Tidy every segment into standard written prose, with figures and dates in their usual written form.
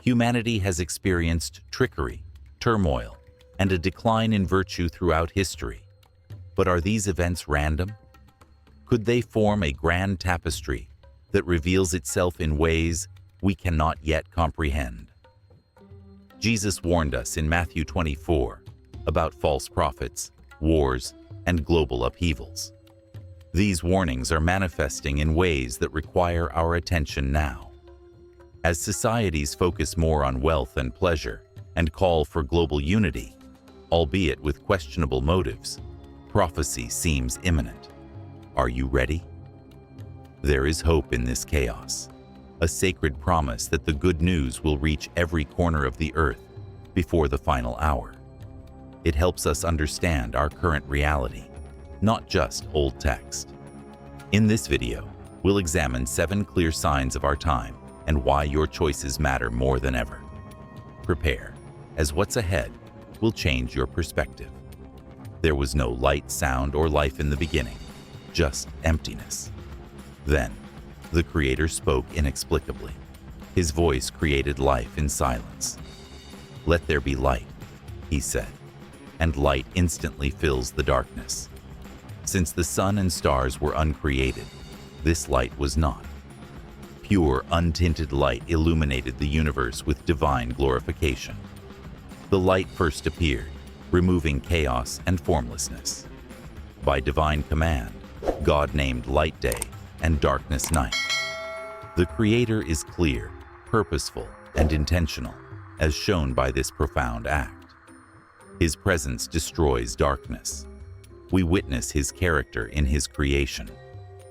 Humanity has experienced trickery, turmoil, and a decline in virtue throughout history. But are these events random? Could they form a grand tapestry that reveals itself in ways we cannot yet comprehend? Jesus warned us in Matthew 24 about false prophets, wars, and global upheavals. These warnings are manifesting in ways that require our attention now. As societies focus more on wealth and pleasure and call for global unity, albeit with questionable motives, prophecy seems imminent. Are you ready? There is hope in this chaos, a sacred promise that the good news will reach every corner of the earth before the final hour. It helps us understand our current reality, not just old text. In this video, we'll examine 7 clear signs of our time and why your choices matter more than ever. Prepare, as what's ahead will change your perspective. There was no light, sound, or life in the beginning, just emptiness. Then, the Creator spoke inexplicably. His voice created life in silence. "Let there be light," he said, and light instantly fills the darkness. Since the sun and stars were uncreated, this light was not. Pure, untinted light illuminated the universe with divine glorification. The light first appeared, removing chaos and formlessness. By divine command, God named light day and darkness night. The Creator is clear, purposeful, and intentional, as shown by this profound act. His presence destroys darkness. We witness His character in His creation.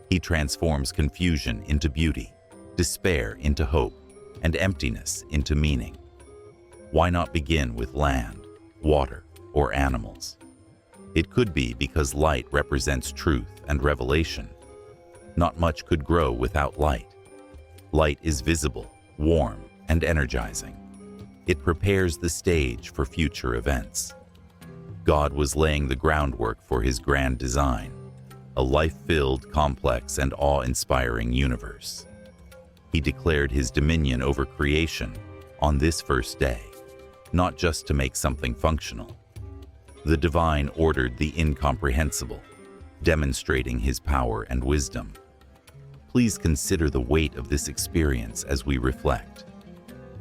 He transforms confusion into beauty, despair into hope, and emptiness into meaning. Why not begin with land, water, or animals? It could be because light represents truth and revelation. Not much could grow without light. Light is visible, warm, and energizing. It prepares the stage for future events. God was laying the groundwork for His grand design, a life-filled, complex, and awe-inspiring universe. He declared His dominion over creation on this first day, not just to make something functional. The divine ordered the incomprehensible, demonstrating His power and wisdom. Please consider the weight of this experience as we reflect.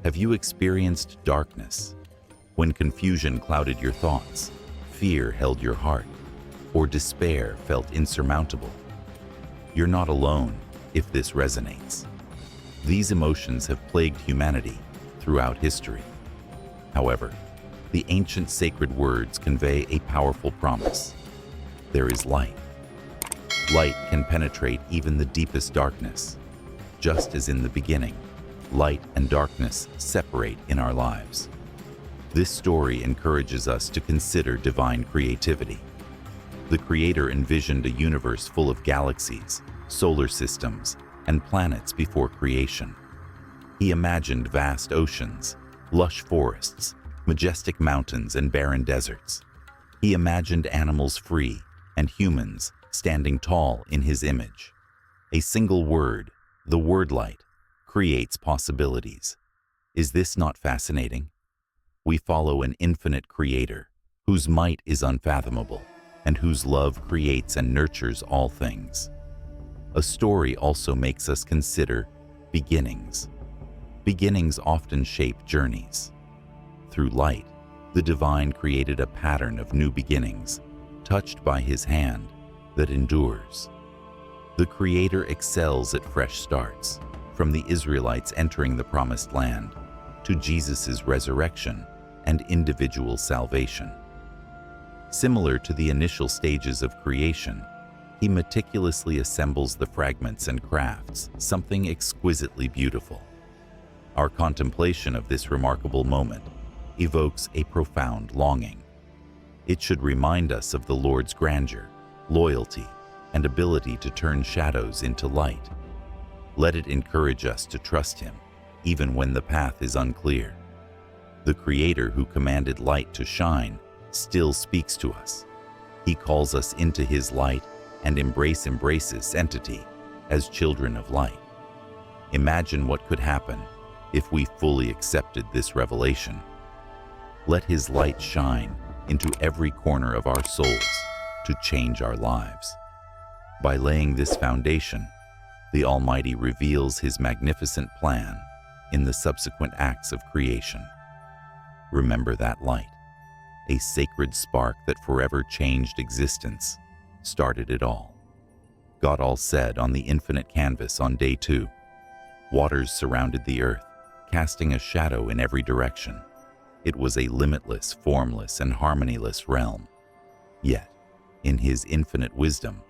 Have you experienced darkness? When confusion clouded your thoughts, fear held your heart, or despair felt insurmountable? You're not alone if this resonates. These emotions have plagued humanity throughout history. However, the ancient sacred words convey a powerful promise. There is light. Light can penetrate even the deepest darkness. Just as in the beginning, light and darkness separate in our lives. This story encourages us to consider divine creativity. The Creator envisioned a universe full of galaxies, solar systems, and planets before creation. He imagined vast oceans, lush forests, majestic mountains, and barren deserts. He imagined animals free and humans standing tall in His image. A single word, the word light, creates possibilities. Is this not fascinating? We follow an infinite Creator, whose might is unfathomable, and whose love creates and nurtures all things. A story also makes us consider beginnings. Beginnings often shape journeys. Through light, the divine created a pattern of new beginnings, touched by His hand, that endures. The Creator excels at fresh starts, from the Israelites entering the Promised Land to Jesus' resurrection and individual salvation. Similar to the initial stages of creation, He meticulously assembles the fragments and crafts something exquisitely beautiful. Our contemplation of this remarkable moment evokes a profound longing. It should remind us of the Lord's grandeur, loyalty, and ability to turn shadows into light. Let it encourage us to trust Him, even when the path is unclear. The Creator who commanded light to shine still speaks to us. He calls us into His light and embraces entity as children of light. Imagine what could happen if we fully accepted this revelation. Let His light shine into every corner of our souls to change our lives. By laying this foundation, the Almighty reveals His magnificent plan in the subsequent acts of creation. Remember that light, a sacred spark that forever changed existence, started it all. God all said on the infinite canvas on day 2, waters surrounded the earth, casting a shadow in every direction. It was a limitless, formless, and harmonyless realm. Yet, in His infinite wisdom,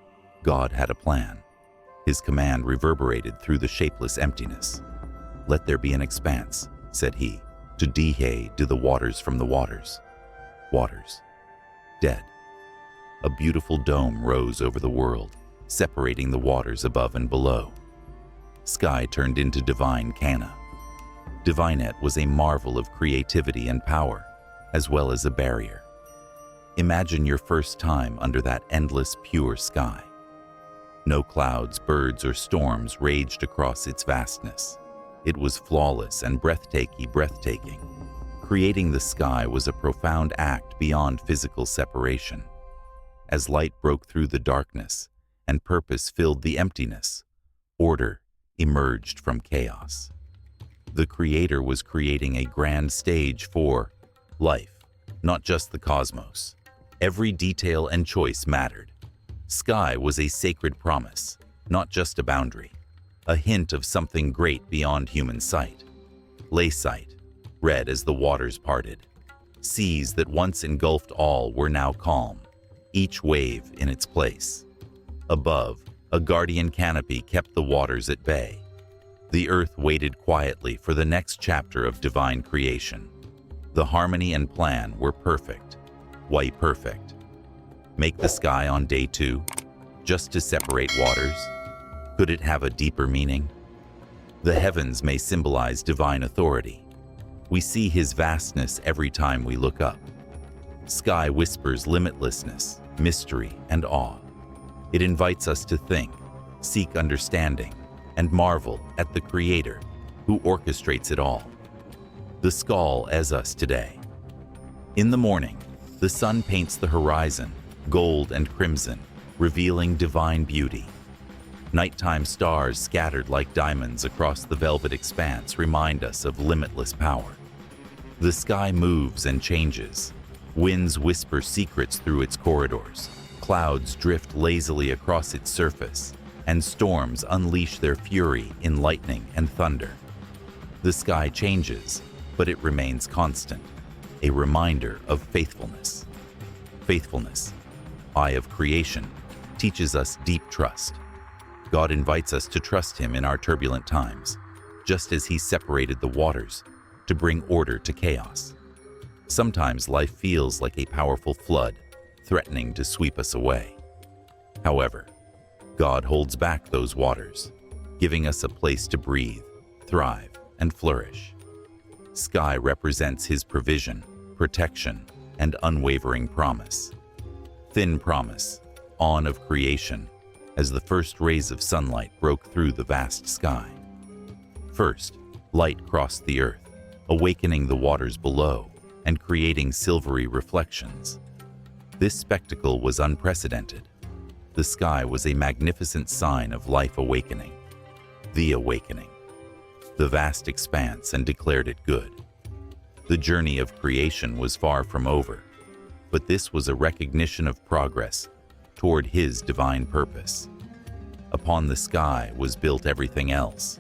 God had a plan. His command reverberated through the shapeless emptiness. "Let there be an expanse," said He, "to divide the waters from the waters." Waters. Dead. A beautiful dome rose over the world, separating the waters above and below. Sky turned into divine canna. Divinet was a marvel of creativity and power, as well as a barrier. Imagine your first time under that endless, pure sky. No clouds, birds, or storms raged across its vastness. It was flawless and breathtaking. Creating the sky was a profound act beyond physical separation. As light broke through the darkness and purpose filled the emptiness, order emerged from chaos. The Creator was creating a grand stage for life, not just the cosmos. Every detail and choice mattered. Sky was a sacred promise, not just a boundary, a hint of something great beyond human sight. Laysight, red as the waters parted. Seas that once engulfed all were now calm, each wave in its place. Above, a guardian canopy kept the waters at bay. The earth waited quietly for the next chapter of divine creation. The harmony and plan were perfect. Why perfect? Make the sky on day 2, just to separate waters? Could it have a deeper meaning? The heavens may symbolize divine authority. We see His vastness every time we look up. Sky whispers limitlessness, mystery, and awe. It invites us to think, seek understanding, and marvel at the Creator who orchestrates it all. The skull as us today. In the morning, the sun paints the horizon, gold and crimson, revealing divine beauty. Nighttime stars scattered like diamonds across the velvet expanse remind us of limitless power. The sky moves and changes. Winds whisper secrets through its corridors. Clouds drift lazily across its surface, and storms unleash their fury in lightning and thunder. The sky changes, but it remains constant, a reminder of faithfulness. Faithfulness, eye of creation, teaches us deep trust. God invites us to trust Him in our turbulent times, just as He separated the waters to bring order to chaos. Sometimes life feels like a powerful flood, threatening to sweep us away. However, God holds back those waters, giving us a place to breathe, thrive, and flourish. Sky represents His provision, protection, and unwavering promise. Thin promise, awe of creation, as the first rays of sunlight broke through the vast sky. First, light crossed the earth, awakening the waters below and creating silvery reflections. This spectacle was unprecedented. The sky was a magnificent sign of life awakening. The awakening. The vast expanse and declared it good. The journey of creation was far from over, but this was a recognition of progress toward His divine purpose. Upon the sky was built everything else.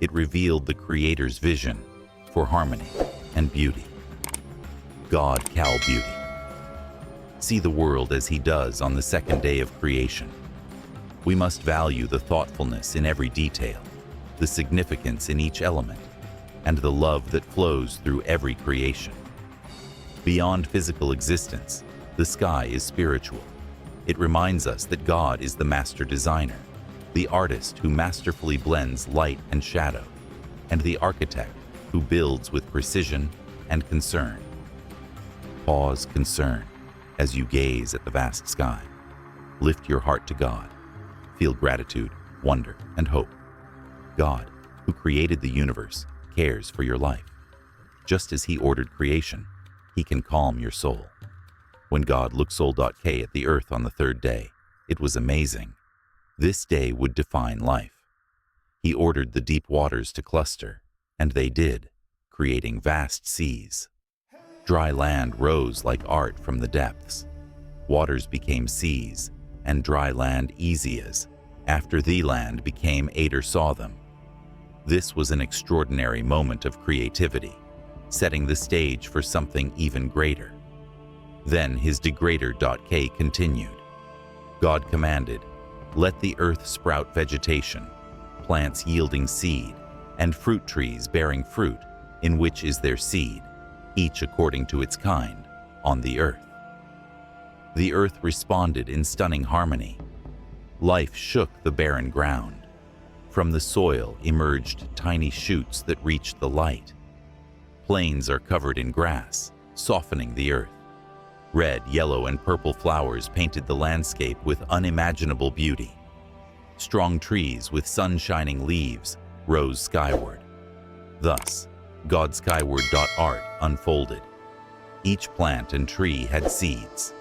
It revealed the Creator's vision for harmony and beauty. God Cal Beauty. See the world as He does on the second day of creation. We must value the thoughtfulness in every detail, the significance in each element, and the love that flows through every creation. Beyond physical existence, the sky is spiritual. It reminds us that God is the master designer, the artist who masterfully blends light and shadow, and the architect who builds with precision and concern. Pause, concern, as you gaze at the vast sky. Lift your heart to God. Feel gratitude, wonder, and hope. God, who created the universe, cares for your life. Just as He ordered creation, He can calm your soul. When God looked soul.k at the earth on the third day, it was amazing. This day would define life. He ordered the deep waters to cluster, and they did, creating vast seas. Dry land rose like art from the depths. Waters became seas, and dry land easias, after the land became Ader saw them. This was an extraordinary moment of creativity, setting the stage for something even greater. Then his degrader.k continued. God commanded, "Let the earth sprout vegetation, plants yielding seed, and fruit trees bearing fruit, in which is their seed, each according to its kind, on the earth." The earth responded in stunning harmony. Life shook the barren ground. From the soil emerged tiny shoots that reached the light. Plains are covered in grass, softening the earth. Red, yellow, and purple flowers painted the landscape with unimaginable beauty. Strong trees with sun-shining leaves rose skyward. Thus, God's skyward.art unfolded. Each plant and tree had seeds,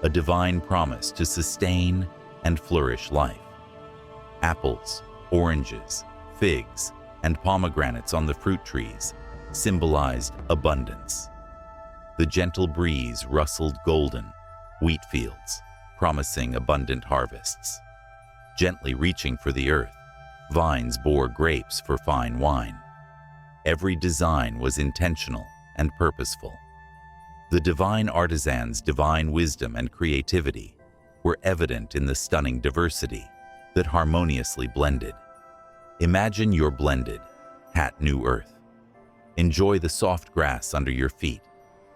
a divine promise to sustain and flourish life. Apples, oranges, figs, and pomegranates on the fruit trees symbolized abundance. The gentle breeze rustled golden wheat fields, promising abundant harvests. Gently reaching for the earth, vines bore grapes for fine wine. Every design was intentional and purposeful. The divine artisan's divine wisdom and creativity were evident in the stunning diversity that harmoniously blended. Imagine your blended, hat-new earth. Enjoy the soft grass under your feet,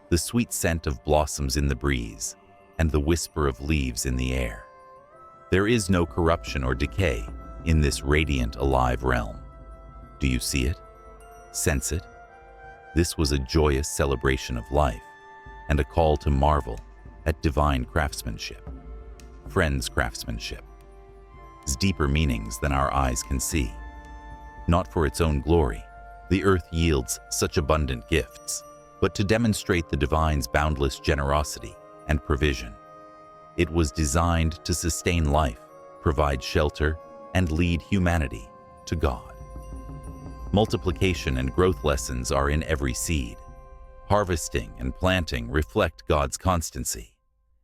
the sweet scent of blossoms in the breeze, and the whisper of leaves in the air. There is no corruption or decay in this radiant, alive realm. Do you see it? Sense it? This was a joyous celebration of life and a call to marvel at divine craftsmanship. Friends' craftsmanship has deeper meanings than our eyes can see. Not for its own glory, the earth yields such abundant gifts, but to demonstrate the divine's boundless generosity and provision. It was designed to sustain life, provide shelter, and lead humanity to God. Multiplication and growth lessons are in every seed. Harvesting and planting reflect God's constancy.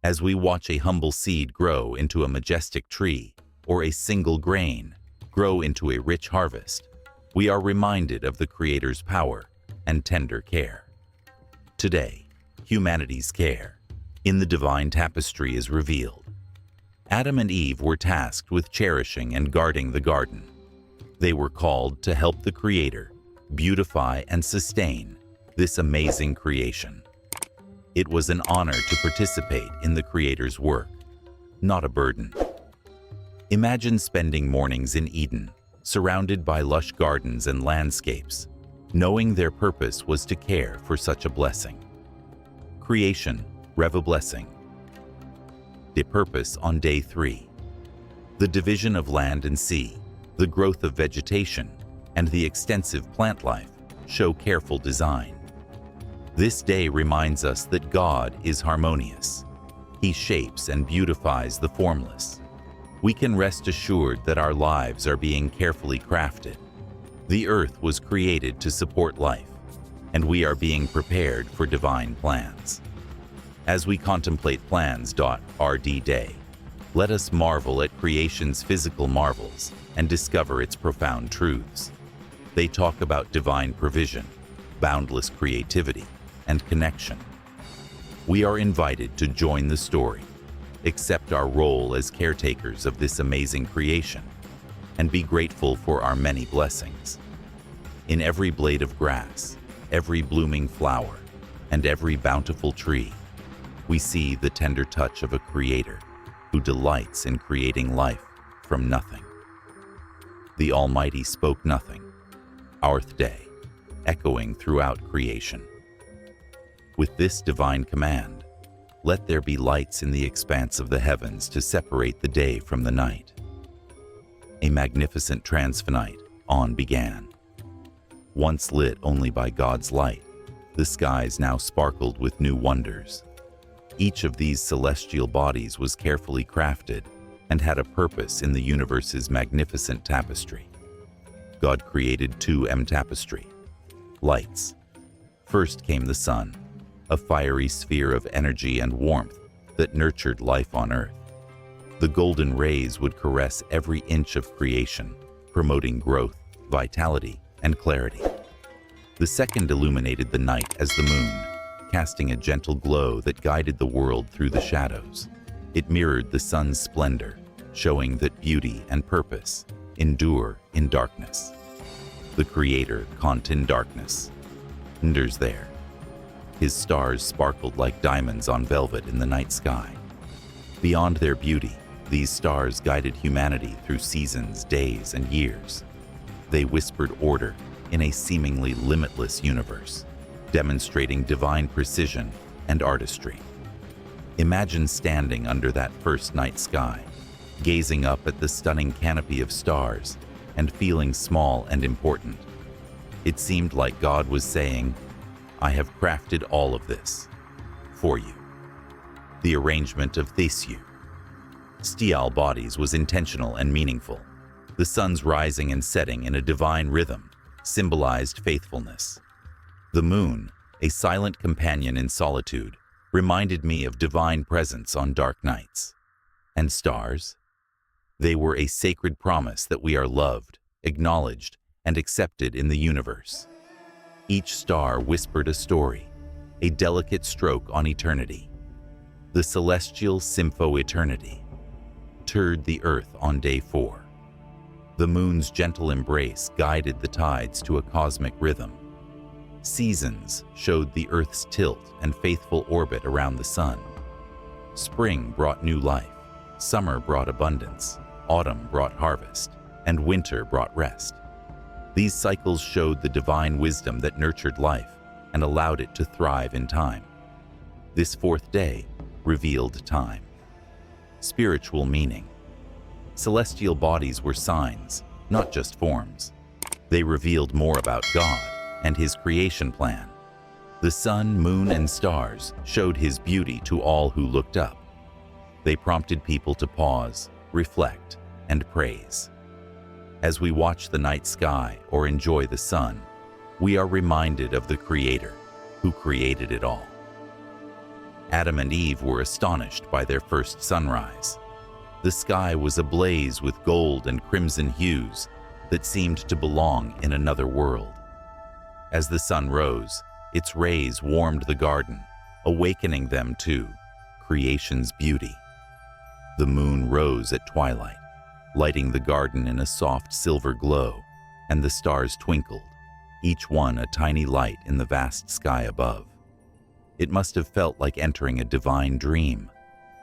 As we watch a humble seed grow into a majestic tree, or a single grain grow into a rich harvest, we are reminded of the Creator's power and tender care. Today, humanity's care in the divine tapestry is revealed. Adam and Eve were tasked with cherishing and guarding the garden. They were called to help the Creator beautify and sustain this amazing creation. It was an honor to participate in the Creator's work, not a burden. Imagine spending mornings in Eden, surrounded by lush gardens and landscapes, knowing their purpose was to care for such a blessing. Creation, Rev a blessing. The purpose on day 3. The division of land and sea, the growth of vegetation, and the extensive plant life show careful design. This day reminds us that God is harmonious. He shapes and beautifies the formless. We can rest assured that our lives are being carefully crafted. The earth was created to support life, and we are being prepared for divine plans. As we contemplate plans.rd day, let us marvel at creation's physical marvels and discover its profound truths. They talk about divine provision, boundless creativity, and connection. We are invited to join the story, accept our role as caretakers of this amazing creation, and be grateful for our many blessings. In every blade of grass, every blooming flower, and every bountiful tree, we see the tender touch of a Creator who delights in creating life from nothing. The Almighty spoke nothing, Ourth Day, echoing throughout creation. With this divine command, let there be lights in the expanse of the heavens to separate the day from the night. A magnificent transfinite on began. Once lit only by God's light, the skies now sparkled with new wonders. Each of these celestial bodies was carefully crafted and had a purpose in the universe's magnificent tapestry. God created 2M tapestry. Lights. First came the sun, a fiery sphere of energy and warmth that nurtured life on earth. The golden rays would caress every inch of creation, promoting growth, vitality, and clarity. The second illuminated the night as the moon, casting a gentle glow that guided the world through the shadows. It mirrored the sun's splendor, showing that beauty and purpose endure in darkness. The Creator caught in darkness. Wonders there. His stars sparkled like diamonds on velvet in the night sky. Beyond their beauty, these stars guided humanity through seasons, days, and years. They whispered order in a seemingly limitless universe, demonstrating divine precision and artistry. Imagine standing under that first night sky, gazing up at the stunning canopy of stars and feeling small and important. It seemed like God was saying, "I have crafted all of this for you." The arrangement of Theseus, Stial bodies was intentional and meaningful. The sun's rising and setting in a divine rhythm symbolized faithfulness. The moon, a silent companion in solitude, reminded me of divine presence on dark nights. And stars? They were a sacred promise that we are loved, acknowledged, and accepted in the universe. Each star whispered a story, a delicate stroke on eternity. The celestial sympho eternity toured the earth on day 4. The moon's gentle embrace guided the tides to a cosmic rhythm. Seasons showed the earth's tilt and faithful orbit around the sun. Spring brought new life, summer brought abundance, autumn brought harvest, and winter brought rest. These cycles showed the divine wisdom that nurtured life and allowed it to thrive in time. This 4th day revealed time. Spiritual meaning. Celestial bodies were signs, not just forms. They revealed more about God and His creation plan. The sun, moon, and stars showed His beauty to all who looked up. They prompted people to pause, reflect, and praise. As we watch the night sky or enjoy the sun, we are reminded of the Creator, who created it all. Adam and Eve were astonished by their first sunrise. The sky was ablaze with gold and crimson hues that seemed to belong in another world. As the sun rose, its rays warmed the garden, awakening them to creation's beauty. The moon rose at twilight, lighting the garden in a soft silver glow, and the stars twinkled, each one a tiny light in the vast sky above. It must have felt like entering a divine dream,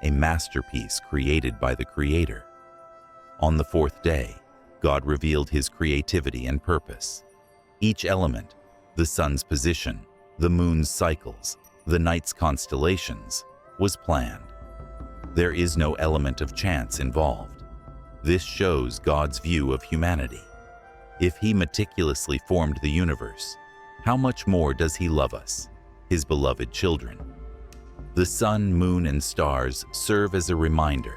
a masterpiece created by the Creator. On the 4th day, God revealed His creativity and purpose. Each element, the sun's position, the moon's cycles, the night's constellations, was planned. There is no element of chance involved. This shows God's view of humanity. If He meticulously formed the universe, how much more does He love us, His beloved children? The sun, moon, and stars serve as a reminder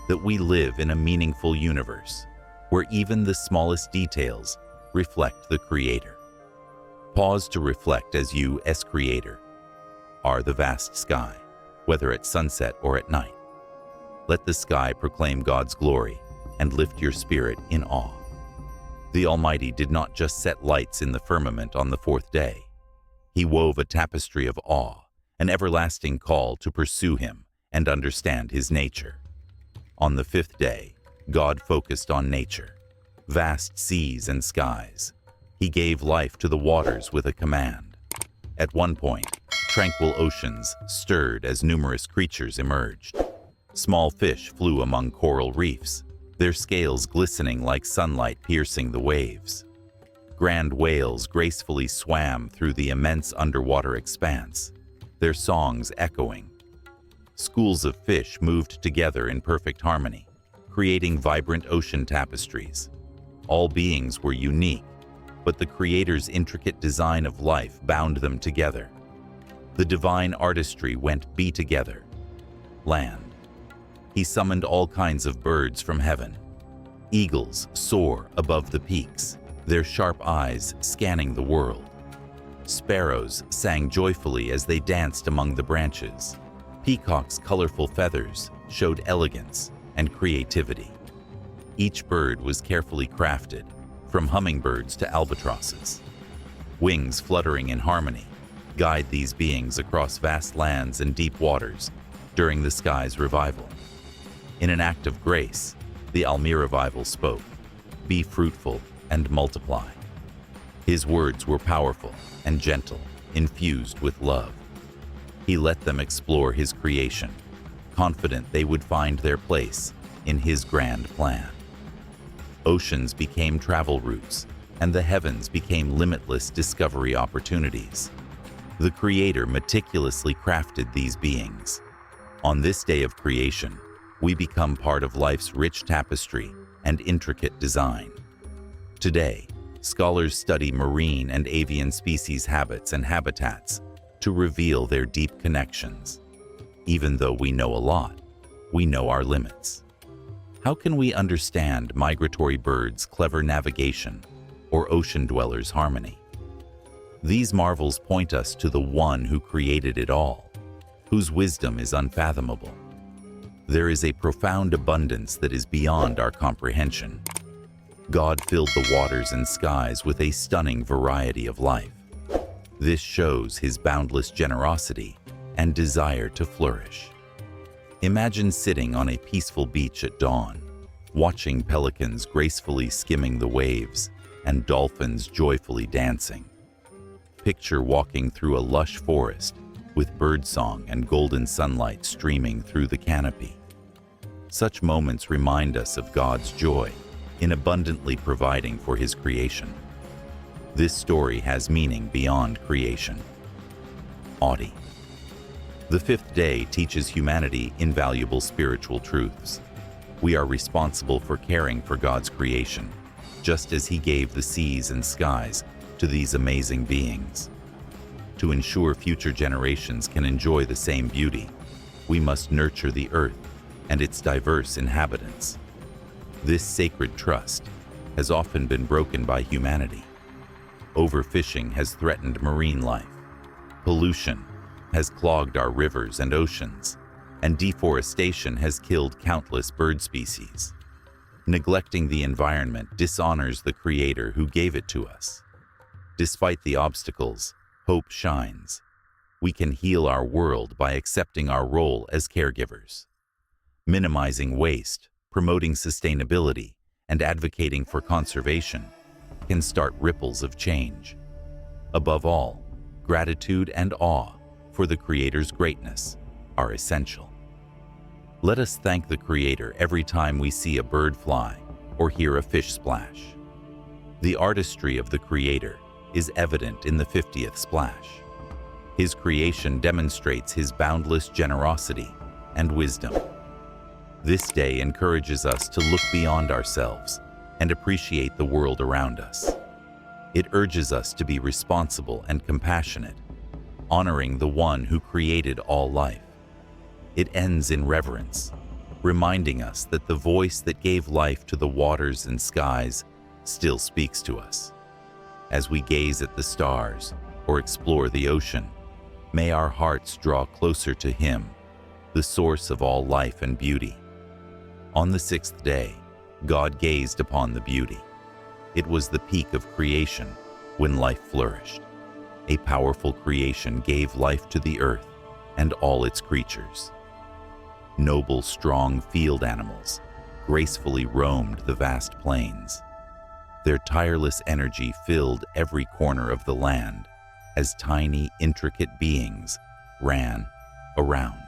that we live in a meaningful universe where even the smallest details reflect the Creator. Pause to reflect as you, as Creator, are the vast sky, whether at sunset or at night. Let the sky proclaim God's glory and lift your spirit in awe. The Almighty did not just set lights in the firmament on the 4th day. He wove a tapestry of awe, an everlasting call to pursue Him and understand His nature. On the 5th day, God focused on nature, vast seas and skies. He gave life to the waters with a command. At one point, tranquil oceans stirred as numerous creatures emerged. Small fish flew among coral reefs, their scales glistening like sunlight piercing the waves. Grand whales gracefully swam through the immense underwater expanse, their songs echoing. Schools of fish moved together in perfect harmony, creating vibrant ocean tapestries. All beings were unique, but the Creator's intricate design of life bound them together. The divine artistry went be together. Land. He summoned all kinds of birds from heaven. Eagles soar above the peaks, their sharp eyes scanning the world. Sparrows sang joyfully as they danced among the branches. Peacocks' colorful feathers showed elegance and creativity. Each bird was carefully crafted, from hummingbirds to albatrosses. Wings fluttering in harmony guide these beings across vast lands and deep waters during the sky's revival. In an act of grace, the Almi revival spoke, "Be fruitful and multiply." His words were powerful and gentle, infused with love. He let them explore his creation, confident they would find their place in his grand plan. Oceans became travel routes, and the heavens became limitless discovery opportunities. The Creator meticulously crafted these beings. On this day of creation, we become part of life's rich tapestry and intricate design. Today, scholars study marine and avian species habits and habitats to reveal their deep connections. Even though we know a lot, we know our limits. How can we understand migratory birds' clever navigation or ocean dwellers' harmony? These marvels point us to the one who created it all, whose wisdom is unfathomable. There is a profound abundance that is beyond our comprehension. God filled the waters and skies with a stunning variety of life. This shows his boundless generosity and desire to flourish. Imagine sitting on a peaceful beach at dawn, watching pelicans gracefully skimming the waves and dolphins joyfully dancing. Picture walking through a lush forest with birdsong and golden sunlight streaming through the canopy. Such moments remind us of God's joy in abundantly providing for his creation. This story has meaning beyond creation. Audi. The fifth day teaches humanity invaluable spiritual truths. We are responsible for caring for God's creation, just as he gave the seas and skies to these amazing beings. To ensure future generations can enjoy the same beauty, we must nurture the earth and its diverse inhabitants. This sacred trust has often been broken by humanity. Overfishing has threatened marine life. Pollution has clogged our rivers and oceans, and deforestation has killed countless bird species. Neglecting the environment dishonors the Creator who gave it to us. Despite the obstacles, hope shines. We can heal our world by accepting our role as caregivers. Minimizing waste, promoting sustainability, and advocating for conservation can start ripples of change. Above all, gratitude and awe for the Creator's greatness are essential. Let us thank the Creator every time we see a bird fly or hear a fish splash. The artistry of the Creator is evident in the 50th splash. His creation demonstrates his boundless generosity and wisdom. This day encourages us to look beyond ourselves and appreciate the world around us. It urges us to be responsible and compassionate, honoring the one who created all life. It ends in reverence, reminding us that the voice that gave life to the waters and skies still speaks to us. As we gaze at the stars or explore the ocean, may our hearts draw closer to him, the source of all life and beauty. On the sixth day, God gazed upon the beauty. It was the peak of creation when life flourished. A powerful creation gave life to the earth and all its creatures. Noble, strong field animals gracefully roamed the vast plains. Their tireless energy filled every corner of the land as tiny, intricate beings ran around.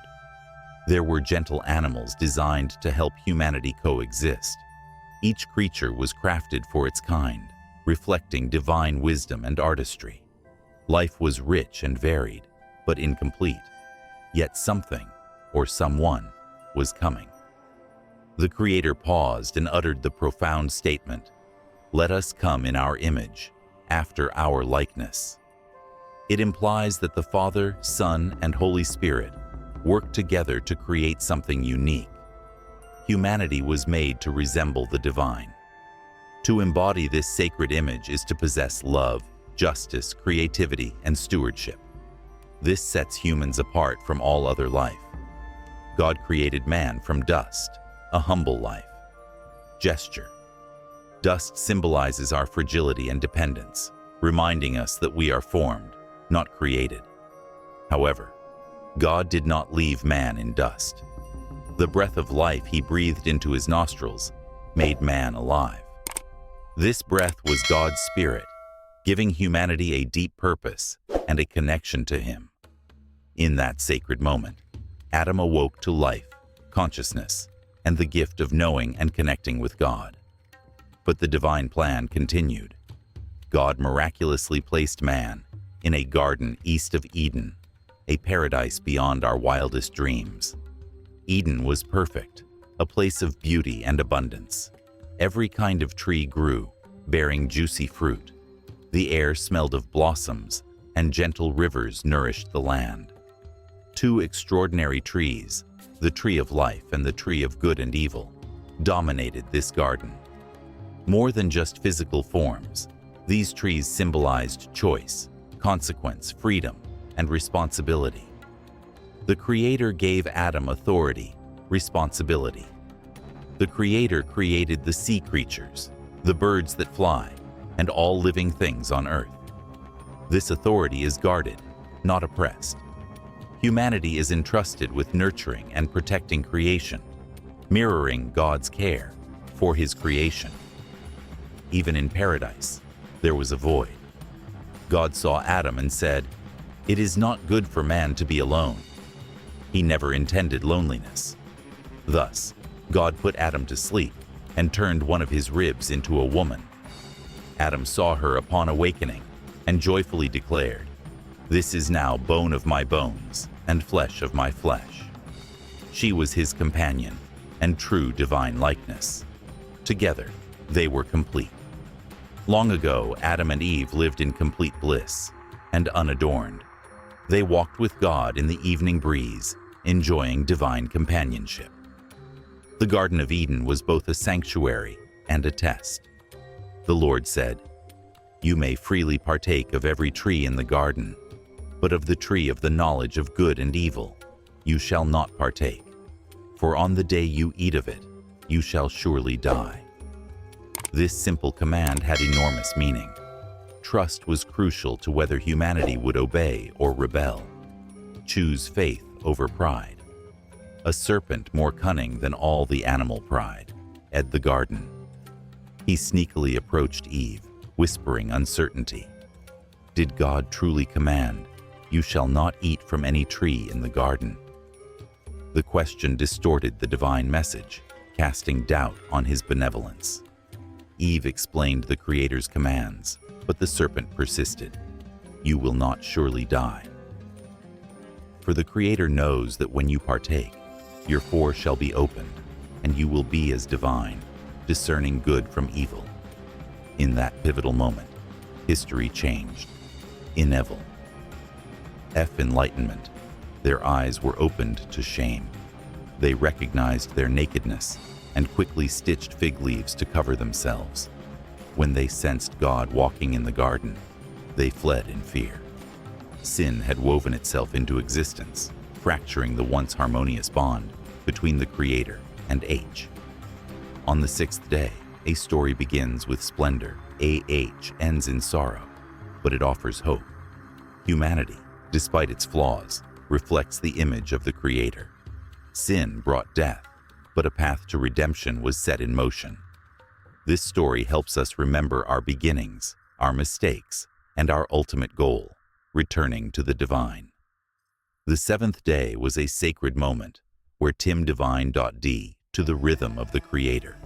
There were gentle animals designed to help humanity coexist. Each creature was crafted for its kind, reflecting divine wisdom and artistry. Life was rich and varied, but incomplete. Yet something, or someone, was coming. The Creator paused and uttered the profound statement, "Let us come in our image, after our likeness. It implies that the Father, Son, and Holy Spirit work together to create something unique. Humanity was made to resemble the divine. To embody this sacred image is to possess love, justice, creativity, and stewardship. This sets humans apart from all other life. God created man from dust, a humble life. Gesture. Dust symbolizes our fragility and dependence, reminding us that we are formed, not created. However, God did not leave man in dust. The breath of life he breathed into his nostrils made man alive. This breath was God's Spirit, giving humanity a deep purpose and a connection to him. In that sacred moment, Adam awoke to life, consciousness, and the gift of knowing and connecting with God. But the divine plan continued. God miraculously placed man in a garden east of Eden, a paradise beyond our wildest dreams. Eden was perfect, a place of beauty and abundance. Every kind of tree grew, bearing juicy fruit. The air smelled of blossoms, and gentle rivers nourished the land. Two extraordinary trees, the tree of life and the tree of good and evil, dominated this garden. More than just physical forms, these trees symbolized choice, consequence, freedom, and responsibility. The Creator gave Adam authority, responsibility. The Creator created the sea creatures, the birds that fly, and all living things on earth. This authority is guarded, not oppressed. Humanity is entrusted with nurturing and protecting creation, mirroring God's care for his creation. Even in paradise, there was a void. God saw Adam and said, "It is not good for man to be alone." He never intended loneliness. Thus, God put Adam to sleep and turned one of his ribs into a woman. Adam saw her upon awakening and joyfully declared, "This is now bone of my bones and flesh of my flesh." She was his companion and true divine likeness. Together, they were complete. Long ago, Adam and Eve lived in complete bliss and unadorned. They walked with God in the evening breeze, enjoying divine companionship. The Garden of Eden was both a sanctuary and a test. The Lord said, "You may freely partake of every tree in the garden, but of the tree of the knowledge of good and evil you shall not partake, for on the day you eat of it, you shall surely die." This simple command had enormous meaning. Trust was crucial to whether humanity would obey or rebel. Choose faith over pride. A serpent more cunning than all the animal pride entered the garden. He sneakily approached Eve, whispering uncertainty. Did God truly command, "You shall not eat from any tree in the garden"? The question distorted the divine message, casting doubt on his benevolence. Eve explained the Creator's commands, but the serpent persisted. "You will not surely die." For the Creator knows that when you partake, your fore shall be opened, and you will be as divine, discerning good from evil. In that pivotal moment, history changed. Inevitable. Enlightenment. Their eyes were opened to shame. They recognized their nakedness and quickly stitched fig leaves to cover themselves. When they sensed God walking in the garden, they fled in fear. Sin had woven itself into existence, fracturing the once harmonious bond between the Creator and H. On the sixth day, a story begins with splendor. Ends in sorrow, but it offers hope. Humanity, despite its flaws, reflects the image of the Creator. Sin brought death, but a path to redemption was set in motion. This story helps us remember our beginnings, our mistakes, and our ultimate goal, returning to the divine. The seventh day was a sacred moment where Tim Divine.D to the rhythm of the Creator.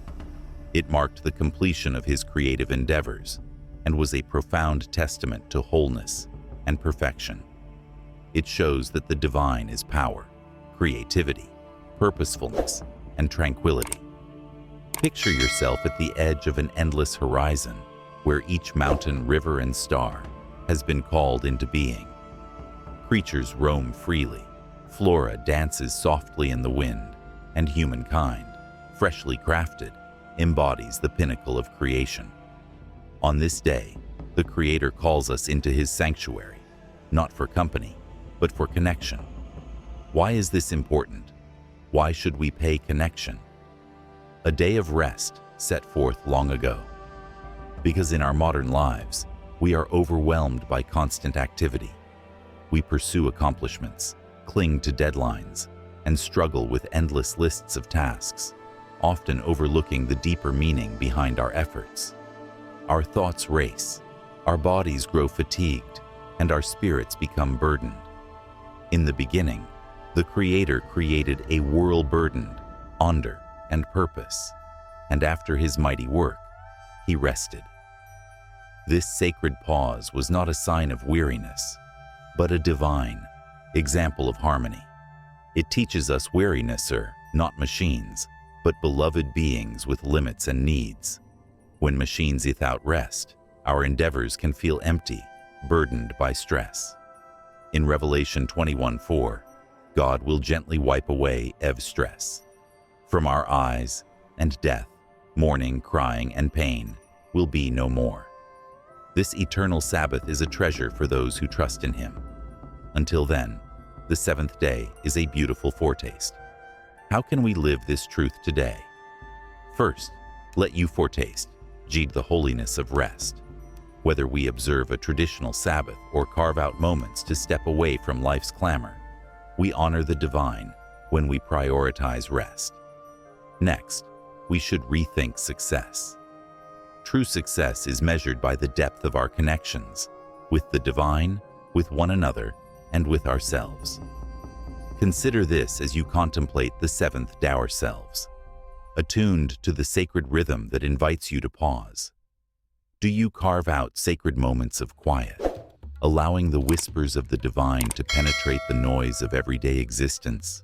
It marked the completion of his creative endeavors and was a profound testament to wholeness and perfection. It shows that the divine is power, creativity, purposefulness, and tranquility. Picture yourself at the edge of an endless horizon, where each mountain, river, and star has been called into being. Creatures roam freely, flora dances softly in the wind, and humankind, freshly crafted, embodies the pinnacle of creation. On this day, the Creator calls us into His sanctuary, not for company, but for connection. Why is this important? Why should we pay connection? A day of rest set forth long ago. Because in our modern lives, we are overwhelmed by constant activity. We pursue accomplishments, cling to deadlines, and struggle with endless lists of tasks, often overlooking the deeper meaning behind our efforts. Our thoughts race, our bodies grow fatigued, and our spirits become burdened. In the beginning, the Creator created a world burdened, wonder, and purpose, and after His mighty work, He rested. This sacred pause was not a sign of weariness, but a divine example of harmony. It teaches us weariness are not machines, but beloved beings with limits and needs. When machines without rest, our endeavors can feel empty, burdened by stress. In Revelation 21:4, God will gently wipe away every stress from our eyes, and death, mourning, crying, and pain will be no more. This eternal Sabbath is a treasure for those who trust in Him. Until then, the seventh day is a beautiful foretaste. How can we live this truth today? First, let you foretaste the holiness of rest. Whether we observe a traditional Sabbath or carve out moments to step away from life's clamor, we honor the divine when we prioritize rest. Next, we should rethink success. True success is measured by the depth of our connections with the divine, with one another, and with ourselves. Consider this as you contemplate the seventh day ourselves, attuned to the sacred rhythm that invites you to pause. Do you carve out sacred moments of quiet, allowing the whispers of the divine to penetrate the noise of everyday existence?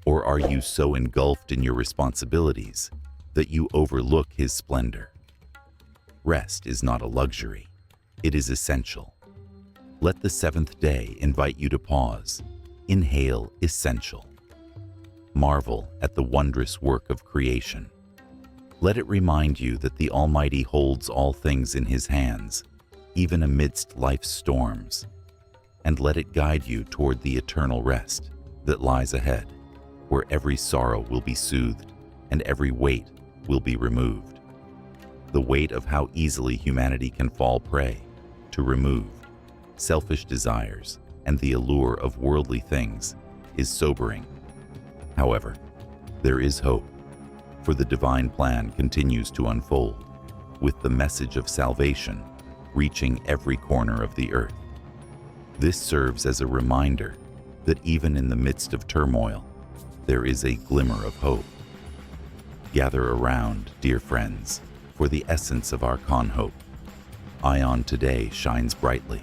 Or are you so engulfed in your responsibilities that you overlook His splendor? Rest is not a luxury, it is essential. Let the seventh day invite you to pause, inhale essential. Marvel at the wondrous work of creation. Let it remind you that the Almighty holds all things in His hands, even amidst life's storms. And let it guide you toward the eternal rest that lies ahead, where every sorrow will be soothed and every weight will be removed. The weight of how easily humanity can fall prey to removed, selfish desires and the allure of worldly things is sobering. However, there is hope, for the divine plan continues to unfold, with the message of salvation reaching every corner of the earth. This serves as a reminder that even in the midst of turmoil, there is a glimmer of hope. Gather around, dear friends, for the essence of our hope. Ion today shines brightly.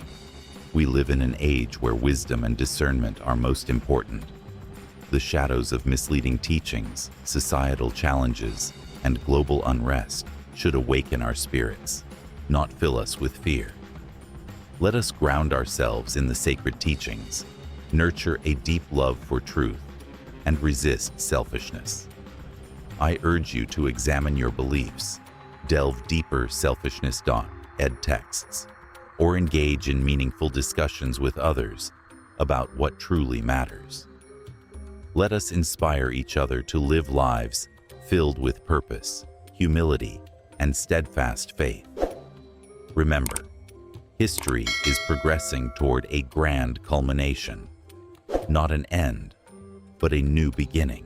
We live in an age where wisdom and discernment are most important. The shadows of misleading teachings, societal challenges, and global unrest should awaken our spirits, not fill us with fear. Let us ground ourselves in the sacred teachings, nurture a deep love for truth, and resist selfishness. I urge you to examine your beliefs, delve deeper selfishness.ed texts, or engage in meaningful discussions with others about what truly matters. Let us inspire each other to live lives filled with purpose, humility, and steadfast faith. Remember, history is progressing toward a grand culmination, not an end, but a new beginning.